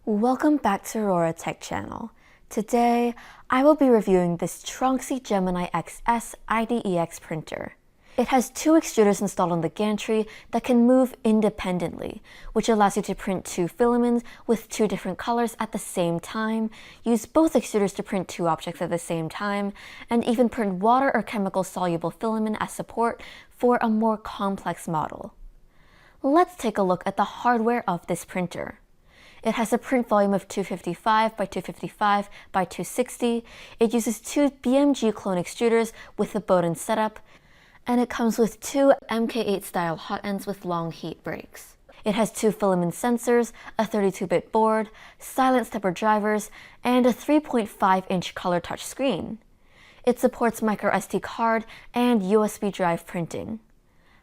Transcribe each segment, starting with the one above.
Welcome back to Aurora Tech Channel. Today, I will be reviewing this Tronxy Gemini XS IDEX printer. It has two extruders installed on the gantry that can move independently, which allows you to print two filaments with two different colors at the same time, use both extruders to print two objects at the same time, and even print water or chemical soluble filament as support for a more complex model. Let's take a look at the hardware of this printer. It has a print volume of 255 by 255 by 260. It uses two BMG clone extruders with a Bowden setup, and it comes with two MK8 style hot ends with long heat breaks. It has two filament sensors, a 32-bit board, silent stepper drivers, and a 3.5-inch color touch screen. It supports micro SD card and USB drive printing.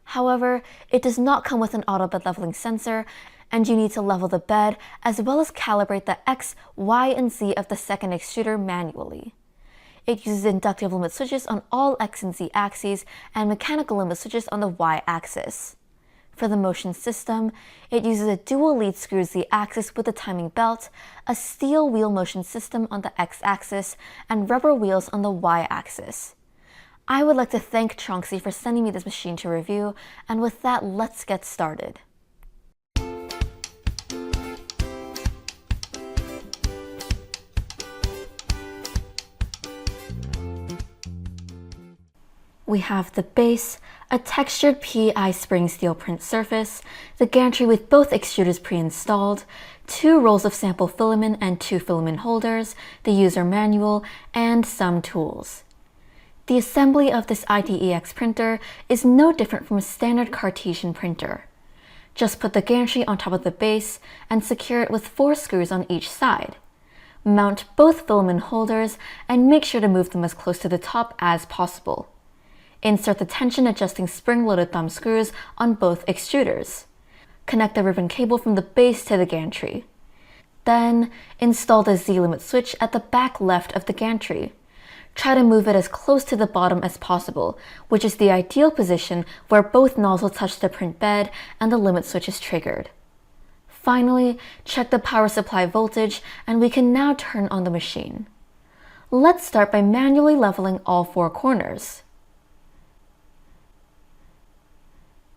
However, it does not come with an auto bed leveling sensor, and you need to level the bed as well as calibrate the X, Y, and Z of the second extruder manually. It uses inductive limit switches on all X and Z axes and mechanical limit switches on the Y axis. For the motion system, it uses a dual lead screw Z axis with a timing belt, a steel wheel motion system on the X axis, and rubber wheels on the Y axis. I would like to thank Tronxy for sending me this machine to review, and with that, let's get started. We have the base, a textured PEI spring steel print surface, the gantry with both extruders pre-installed, two rolls of sample filament and two filament holders, the user manual, and some tools. The assembly of this IDEX printer is no different from a standard Cartesian printer. Just put the gantry on top of the base and secure it with 4 screws on each side. Mount both filament holders and make sure to move them as close to the top as possible. Insert the tension adjusting spring-loaded thumb screws on both extruders. Connect the ribbon cable from the base to the gantry. Then, install the Z-limit switch at the back left of the gantry. Try to move it as close to the bottom as possible, which is the ideal position where both nozzles touch the print bed and the limit switch is triggered. Finally, check the power supply voltage and we can now turn on the machine. Let's start by manually leveling all 4 corners.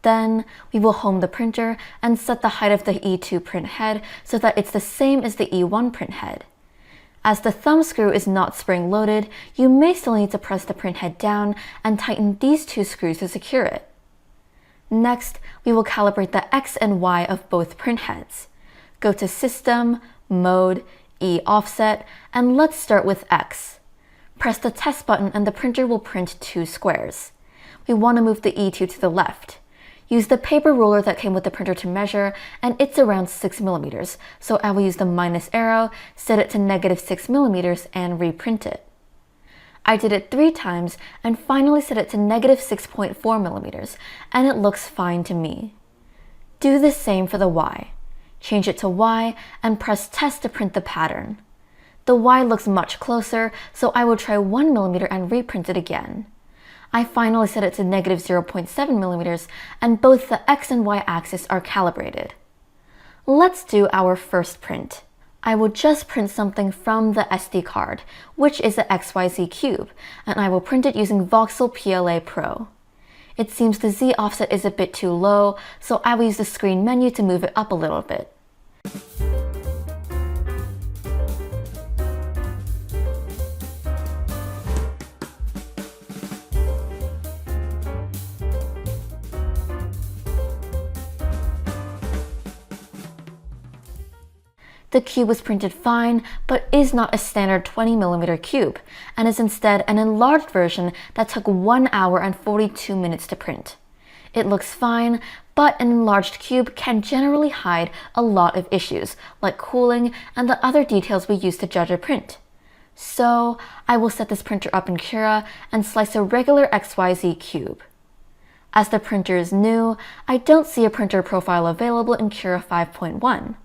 Then, we will home the printer and set the height of the E2 print head so that it's the same as the E1 print head. As the thumb screw is not spring-loaded, you may still need to press the print head down and tighten these 2 screws to secure it. Next, we will calibrate the X and Y of both print heads. Go to System, Mode, E Offset, and let's start with X. Press the test button and the printer will print 2 squares. We want to move the E2 to the left. Use the paper ruler that came with the printer to measure, and it's around 6 millimeters, so I will use the minus arrow, set it to -6 millimeters, and reprint it. I did it 3 times and finally set it to -6.4 millimeters, and it looks fine to me. Do the same for the Y. Change it to Y and press test to print the pattern. The Y looks much closer, so I will try 1 millimeter and reprint it again. I finally set it to -0.7 millimeters, and both the X and Y axis are calibrated. Let's do our first print. I will just print something from the SD card, which is the XYZ Cube, and I will print it using Voxel PLA Pro. It seems the Z offset is a bit too low, so I will use the screen menu to move it up a little bit. The cube was printed fine, but is not a standard 20mm cube, and is instead an enlarged version that took 1 hour and 42 minutes to print. It looks fine, but an enlarged cube can generally hide a lot of issues, like cooling and the other details we use to judge a print. So, I will set this printer up in Cura and slice a regular XYZ cube. As the printer is new, I don't see a printer profile available in Cura 5.1.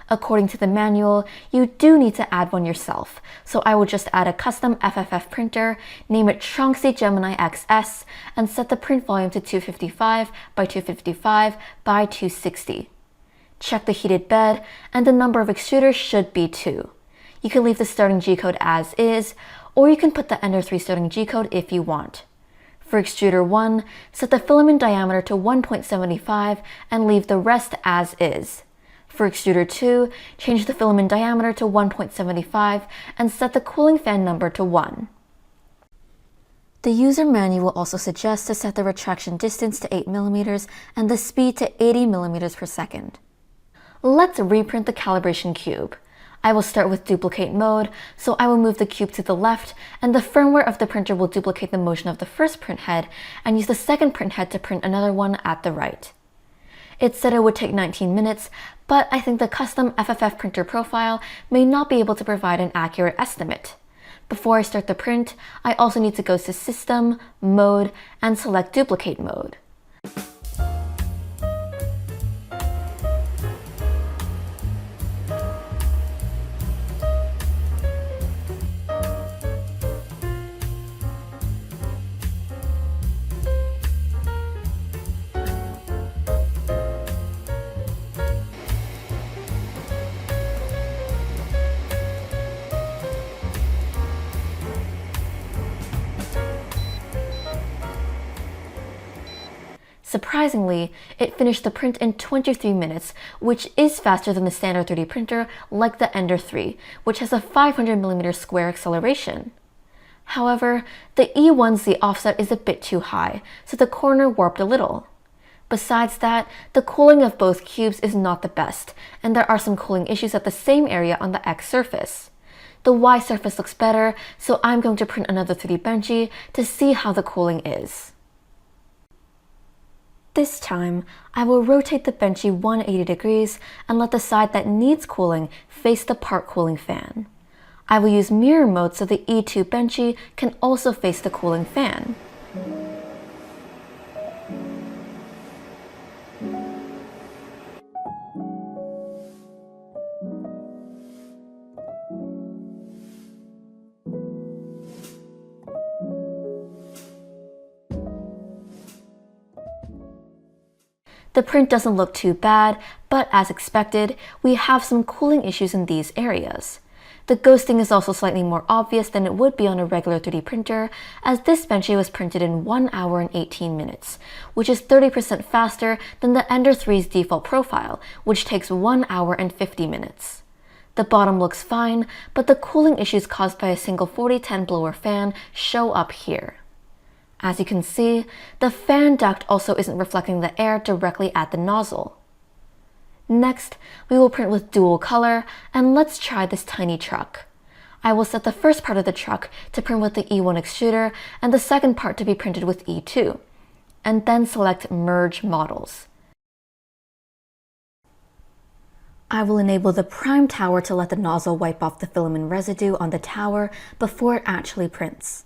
According to the manual, you do need to add one yourself, so I will just add a custom FFF printer, name it Tronxy Gemini XS, and set the print volume to 255 by 255 by 260. Check the heated bed, and the number of extruders should be 2. You can leave the starting G-code as is, or you can put the Ender 3 starting G-code if you want. For extruder 1, set the filament diameter to 1.75 and leave the rest as is. For extruder 2, change the filament diameter to 1.75 and set the cooling fan number to 1. The user manual also suggests to set the retraction distance to 8 mm and the speed to 80 mm per second. Let's reprint the calibration cube. I will start with duplicate mode, so I will move the cube to the left, and the firmware of the printer will duplicate the motion of the first print head and use the second print head to print another one at the right. It said it would take 19 minutes, but I think the custom FFF printer profile may not be able to provide an accurate estimate. Before I start the print, I also need to go to System, Mode, and select Duplicate Mode. Surprisingly, it finished the print in 23 minutes, which is faster than the standard 3D printer like the Ender 3, which has a 500mm square acceleration. However, the E1Z offset is a bit too high, so the corner warped a little. Besides that, the cooling of both cubes is not the best, and there are some cooling issues at the same area on the X surface. The Y surface looks better, so I'm going to print another 3D Benchy to see how the cooling is. This time, I will rotate the Benchy 180 degrees and let the side that needs cooling face the part cooling fan. I will use mirror mode so the E2 Benchy can also face the cooling fan. The print doesn't look too bad, but as expected, we have some cooling issues in these areas. The ghosting is also slightly more obvious than it would be on a regular 3D printer, as this Benchy was printed in 1 hour and 18 minutes, which is 30% faster than the Ender 3's default profile, which takes 1 hour and 50 minutes. The bottom looks fine, but the cooling issues caused by a single 4010 blower fan show up here. As you can see, the fan duct also isn't reflecting the air directly at the nozzle. Next, we will print with dual color, and let's try this tiny truck. I will set the first part of the truck to print with the E1 extruder and the second part to be printed with E2, and then select Merge Models. I will enable the prime tower to let the nozzle wipe off the filament residue on the tower before it actually prints.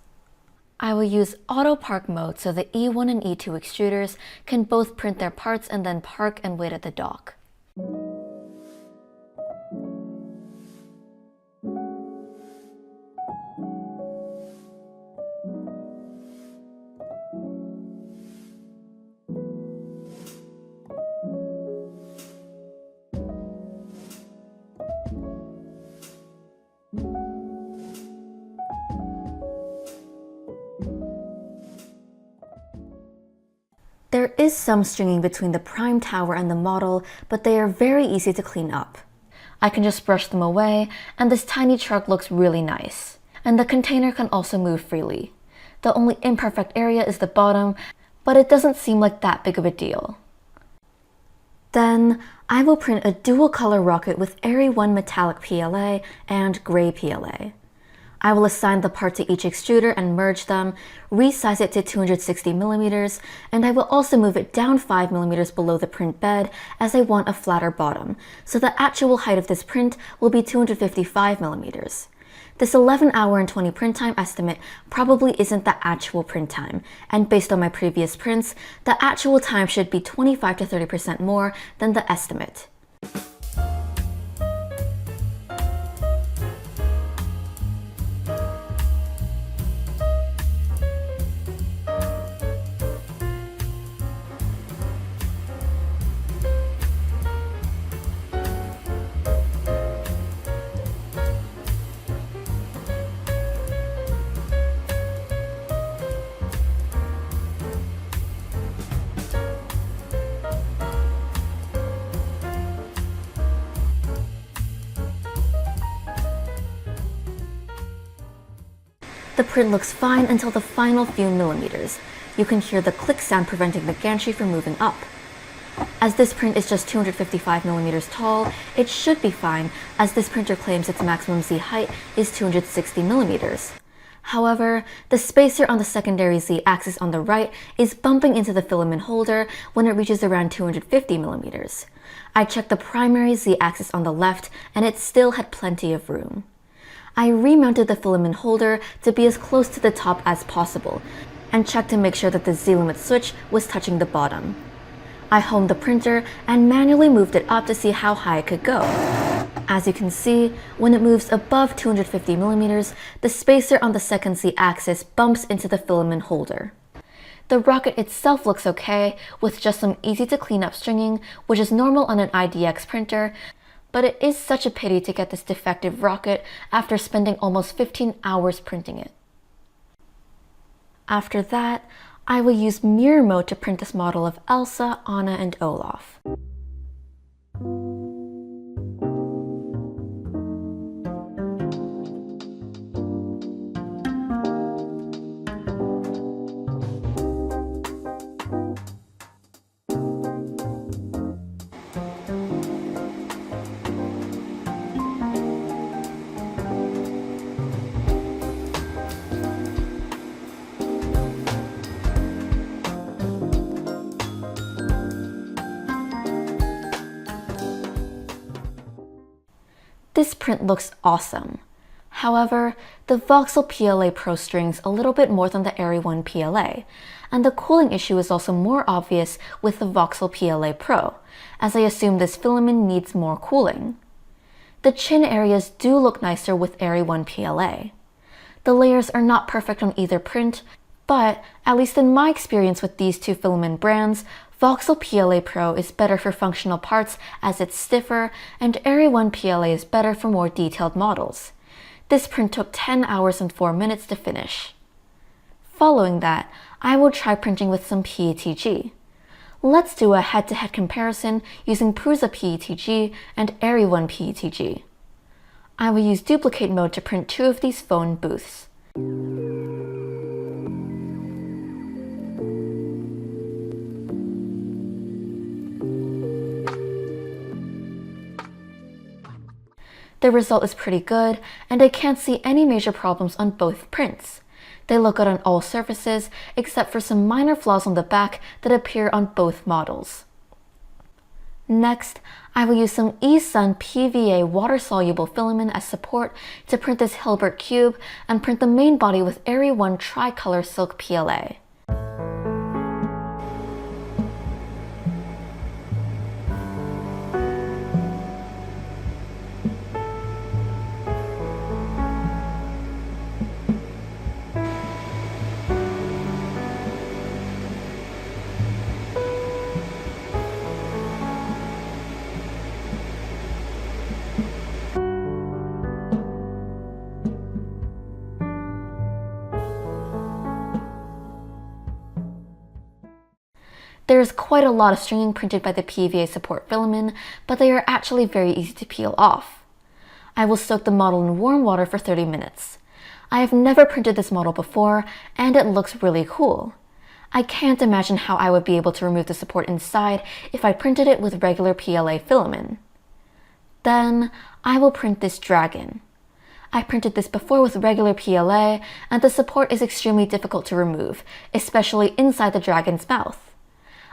I will use auto park mode so the E1 and E2 extruders can both print their parts and then park and wait at the dock. There is some stringing between the prime tower and the model, but they are very easy to clean up. I can just brush them away, and this tiny truck looks really nice. And the container can also move freely. The only imperfect area is the bottom, but it doesn't seem like that big of a deal. Then, I will print a dual color rocket with Eryone metallic PLA and gray PLA. I will assign the part to each extruder and merge them, resize it to 260mm, and I will also move it down 5mm below the print bed as I want a flatter bottom, so the actual height of this print will be 255mm. This 11 hour and 20 print time estimate probably isn't the actual print time, and based on my previous prints, the actual time should be 25 to 30% more than the estimate. The print looks fine until the final few millimeters. You can hear the click sound preventing the gantry from moving up. As this print is just 255 millimeters tall, it should be fine, as this printer claims its maximum Z height is 260 millimeters. However, the spacer on the secondary Z axis on the right is bumping into the filament holder when it reaches around 250 millimeters. I checked the primary Z axis on the left, and it still had plenty of room. I remounted the filament holder to be as close to the top as possible, and checked to make sure that the Z limit switch was touching the bottom. I homed the printer and manually moved it up to see how high it could go. As you can see, when it moves above 250 millimeters, the spacer on the second Z axis bumps into the filament holder. The rocket itself looks okay, with just some easy to clean up stringing, which is normal on an IDX printer, but it is such a pity to get this defective rocket after spending almost 15 hours printing it. After that, I will use mirror mode to print this model of Elsa, Anna, and Olaf. This print looks awesome. However, the Voxel PLA Pro strings a little bit more than the Eryone PLA, and the cooling issue is also more obvious with the Voxel PLA Pro, as I assume this filament needs more cooling. The chin areas do look nicer with Eryone PLA. The layers are not perfect on either print, but at least in my experience with these two filament brands, Voxel PLA Pro is better for functional parts as it's stiffer, and Eryone PLA is better for more detailed models. This print took 10 hours and 4 minutes to finish. Following that, I will try printing with some PETG. Let's do a head-to-head comparison using Prusa PETG and Eryone PETG. I will use duplicate mode to print 2 of these phone booths. The result is pretty good, and I can't see any major problems on both prints. They look good on all surfaces, except for some minor flaws on the back that appear on both models. Next, I will use some eSun PVA water-soluble filament as support to print this Hilbert cube and print the main body with Eryone Tricolor Silk PLA. There is quite a lot of stringing printed by the PVA support filament, but they are actually very easy to peel off. I will soak the model in warm water for 30 minutes. I have never printed this model before, and it looks really cool. I can't imagine how I would be able to remove the support inside if I printed it with regular PLA filament. Then, I will print this dragon. I printed this before with regular PLA, and the support is extremely difficult to remove, especially inside the dragon's mouth.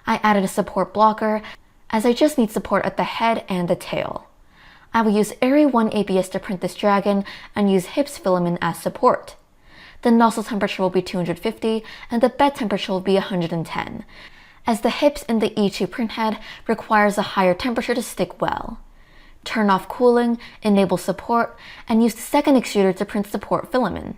I added a support blocker, as I just need support at the head and the tail. I will use Eryone ABS to print this dragon and use HIPS filament as support. The nozzle temperature will be 250 and the bed temperature will be 110, as the HIPS in the E2 printhead requires a higher temperature to stick well. Turn off cooling, enable support, and use the second extruder to print support filament.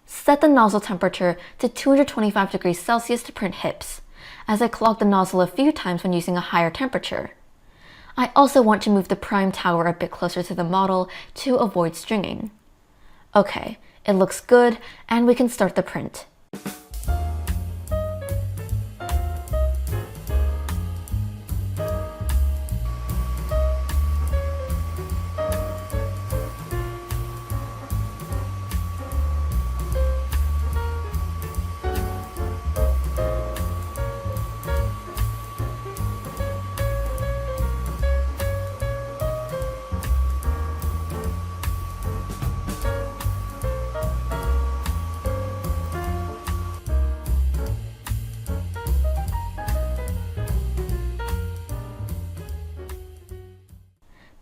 Set the nozzle temperature to 225 degrees Celsius to print HIPS, as I clogged the nozzle a few times when using a higher temperature. I also want to move the prime tower a bit closer to the model to avoid stringing. Okay, it looks good, and we can start the print.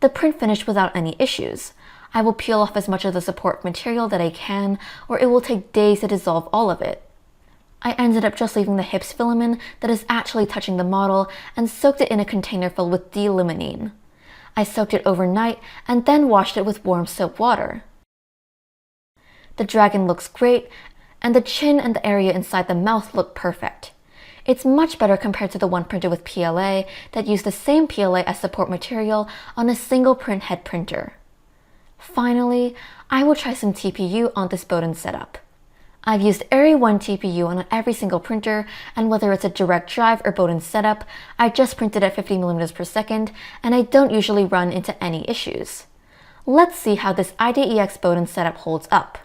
the print finished without any issues. I will peel off as much of the support material that I can, or it will take days to dissolve all of it. I ended up just leaving the HIPS filament that is actually touching the model and soaked it in a container filled with D'limonene. I soaked it overnight and then washed it with warm soap water. The dragon looks great, and the chin and the area inside the mouth look perfect. It's much better compared to the one printed with PLA that used the same PLA as support material on a single print head printer. Finally, I will try some TPU on this Bowden setup. I've used Eryone TPU on every single printer, and whether it's a direct drive or Bowden setup, I just printed at 50 mm per second, and I don't usually run into any issues. Let's see how this IDEX Bowden setup holds up.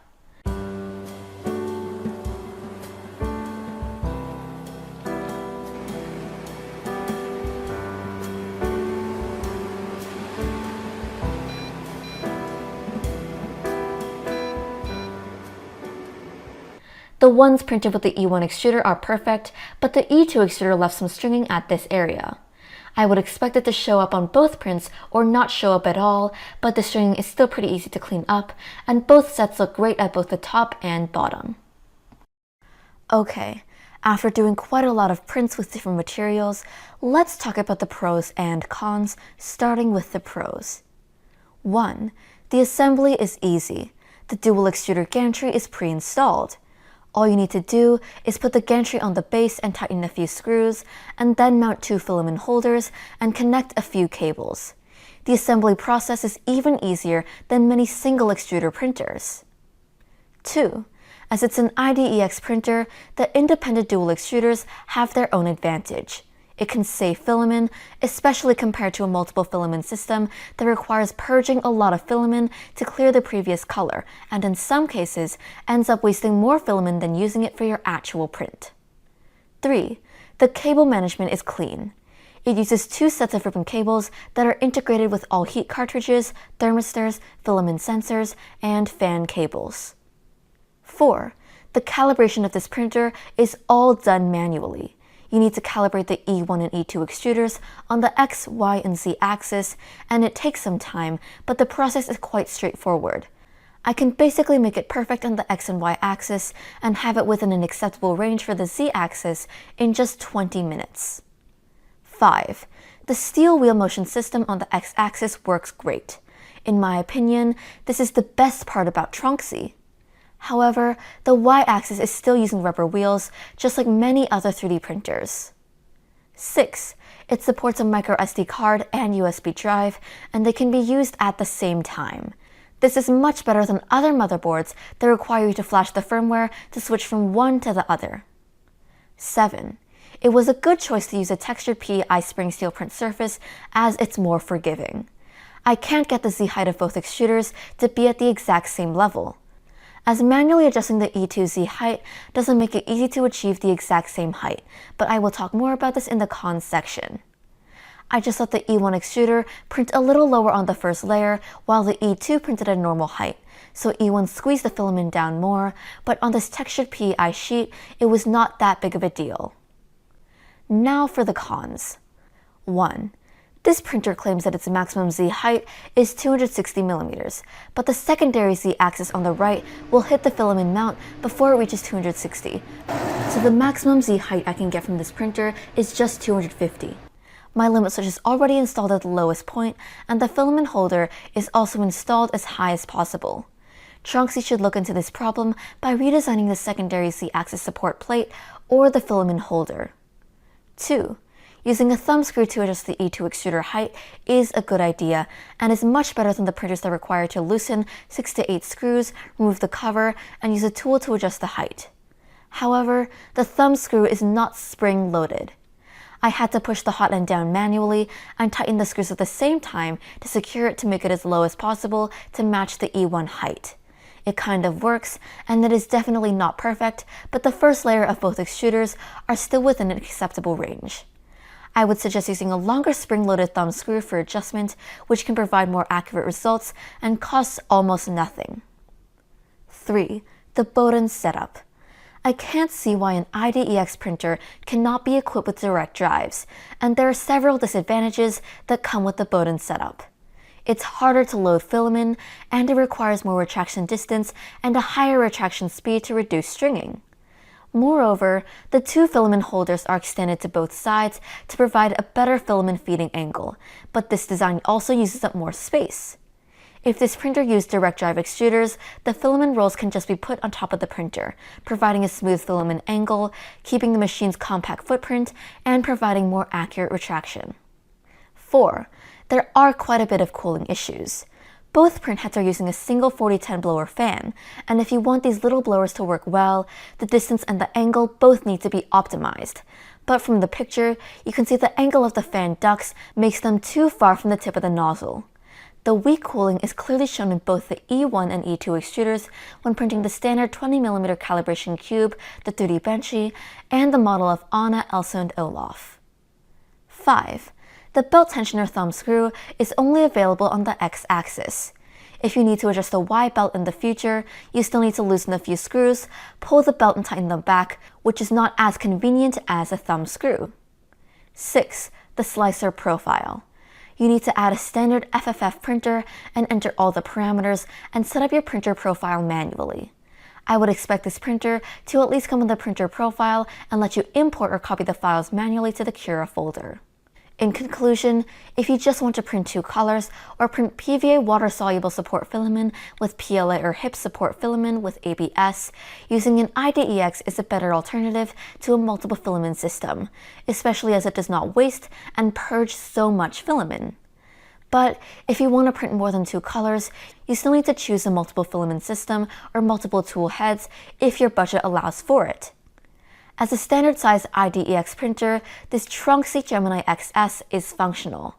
The ones printed with the E1 extruder are perfect, but the E2 extruder left some stringing at this area. I would expect it to show up on both prints or not show up at all, but the stringing is still pretty easy to clean up, and both sets look great at both the top and bottom. Okay, after doing quite a lot of prints with different materials, let's talk about the pros and cons, starting with the pros. 1. The assembly is easy. The dual extruder gantry is pre-installed. All you need to do is put the gantry on the base and tighten a few screws, and then mount 2 filament holders and connect a few cables. The assembly process is even easier than many single extruder printers. 2. As it's an IDEX printer, the independent dual extruders have their own advantage. It can save filament, especially compared to a multiple filament system that requires purging a lot of filament to clear the previous color, and in some cases ends up wasting more filament than using it for your actual print. 3. The cable management is clean. It uses 2 sets of ribbon cables that are integrated with all heat cartridges, thermistors, filament sensors, and fan cables. 4. The calibration of this printer is all done manually. You need to calibrate the E1 and E2 extruders on the X, Y, and Z axis, and it takes some time, but the process is quite straightforward. I can basically make it perfect on the X and Y axis and have it within an acceptable range for the Z axis in just 20 minutes. 5. The steel wheel motion system on the X axis works great. In my opinion, this is the best part about Tronxy. However, the Y-axis is still using rubber wheels, just like many other 3D printers. 6. It supports a microSD card and USB drive, and they can be used at the same time. This is much better than other motherboards that require you to flash the firmware to switch from one to the other. 7. It was a good choice to use a textured PEI spring steel print surface as it's more forgiving. I can't get the Z height of both extruders to be at the exact same level, as manually adjusting the E2Z height doesn't make it easy to achieve the exact same height, but I will talk more about this in the cons section. I just let the E1 extruder print a little lower on the first layer, while the E2 printed at normal height, so E1 squeezed the filament down more, but on this textured PEI sheet, it was not that big of a deal. Now for the cons. 1. This printer claims that its maximum Z height is 260 mm, but the secondary Z axis on the right will hit the filament mount before it reaches 260. So the maximum Z height I can get from this printer is just 250. My limit switch is already installed at the lowest point, and the filament holder is also installed as high as possible. Tronxy should look into this problem by redesigning the secondary Z axis support plate or the filament holder. 2. Using a thumb screw to adjust the E2 extruder height is a good idea, and is much better than the printers that require to loosen 6 to 8 screws, remove the cover, and use a tool to adjust the height. However, the thumb screw is not spring-loaded. I had to push the hot end down manually and tighten the screws at the same time to secure it to make it as low as possible to match the E1 height. It kind of works, and it is definitely not perfect, but the first layer of both extruders are still within an acceptable range. I would suggest using a longer spring-loaded thumb screw for adjustment, which can provide more accurate results and costs almost nothing. 3. The Bowden setup. I can't see why an IDEX printer cannot be equipped with direct drives, and there are several disadvantages that come with the Bowden setup. It's harder to load filament, and it requires more retraction distance and a higher retraction speed to reduce stringing. Moreover, the two filament holders are extended to both sides to provide a better filament feeding angle, but this design also uses up more space. If this printer used direct drive extruders, the filament rolls can just be put on top of the printer, providing a smooth filament angle, keeping the machine's compact footprint, and providing more accurate retraction. 4. There are quite a bit of cooling issues. Both printheads are using a single 4010 blower fan, and if you want these little blowers to work well, the distance and the angle both need to be optimized. But from the picture, you can see the angle of the fan ducts makes them too far from the tip of the nozzle. The weak cooling is clearly shown in both the E1 and E2 extruders when printing the standard 20mm calibration cube, the 3D Benchy, and the model of Anna, Elsa, and Olaf. 5. The belt tensioner thumb screw is only available on the X-axis. If you need to adjust the Y belt in the future, you still need to loosen a few screws, pull the belt and tighten them back, which is not as convenient as a thumb screw. 6. The slicer profile. You need to add a standard FFF printer and enter all the parameters and set up your printer profile manually. I would expect this printer to at least come with a printer profile and let you import or copy the files manually to the Cura folder. In conclusion, if you just want to print two colors or print PVA water-soluble support filament with PLA or HIP support filament with ABS, using an IDEX is a better alternative to a multiple filament system, especially as it does not waste and purge so much filament. But if you want to print more than two colors, you still need to choose a multiple filament system or multiple tool heads if your budget allows for it. As a standard-size IDEX printer, this Tronxy Gemini XS is functional.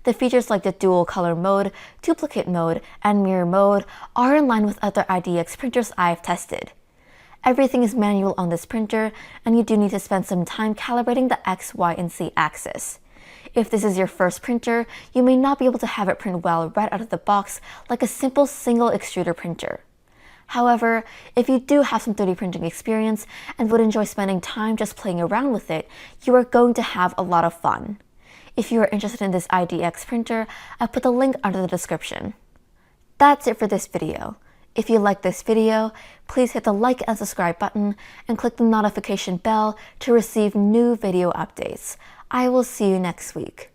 The features like the dual color mode, duplicate mode, and mirror mode are in line with other IDEX printers I have tested. Everything is manual on this printer, and you do need to spend some time calibrating the X, Y, and Z axis. If this is your first printer, you may not be able to have it print well right out of the box like a simple single extruder printer. However, if you do have some 3D printing experience and would enjoy spending time just playing around with it, you are going to have a lot of fun. If you are interested in this IDEX printer, I put the link under the description. That's it for this video. If you like this video, please hit the like and subscribe button and click the notification bell to receive new video updates. I will see you next week.